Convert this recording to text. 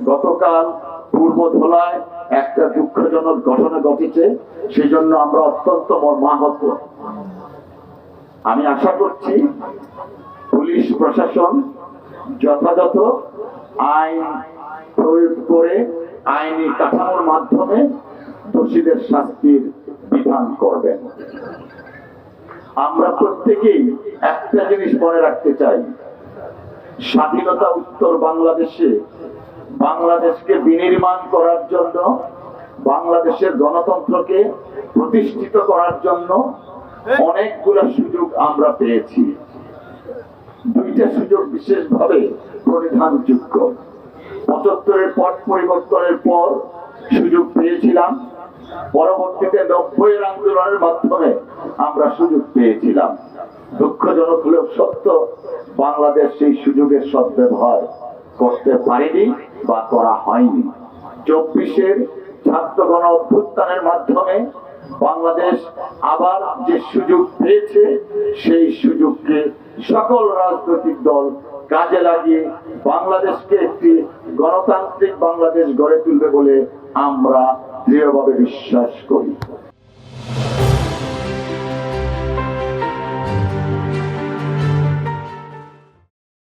গতকাল পূর্ব ধলায় একটা দুঃখজনক ঘটনা ঘটেছে, সেই জন্য আমরা অত্যন্ত মর্মাহত। আমি আশা করছি পুলিশ প্রশাসন যথাযথ আইন প্রয়োগ করে আইনি কাঠামোর মাধ্যমে দোষীদের শাস্তির বিধান করবেন। আমরা প্রত্যেকেই একটা জিনিস মনে রাখতে চাই, স্বাধীনতা উত্তর বাংলাদেশকে বিনির্মাণ করার জন্য, বাংলাদেশের গণতন্ত্রকে প্রতিষ্ঠিত করার জন্য অনেকগুলো সুযোগ আমরা পেয়েছি। দুইটা সুযোগ বিশেষভাবে পরিধানযোগ্য। ৭৫-এর পট পরিবর্তনের পর সুযোগ পেয়েছিলাম, পরবর্তীতে ৯০-এর আন্দোলনের মাধ্যমে আমরা সুযোগ পেয়েছিলাম। দুঃখজনক হলেও সত্য, বাংলাদেশ সেই সুযোগের সদ্ব্যবহার করতে পারেনি বা করা হয়নি। ২৪-এর ছাত্র গণ অভ্যুত্থানের মাধ্যমে বাংলাদেশ আবার যে সুযোগ পেয়েছে, সেই সুযোগকে সকল রাজনৈতিক দল কাজে লাগিয়ে বাংলাদেশকে একটি গণতান্ত্রিক বাংলাদেশ গড়ে তুলবে বলে আমরা দৃঢ়ভাবে বিশ্বাস করি।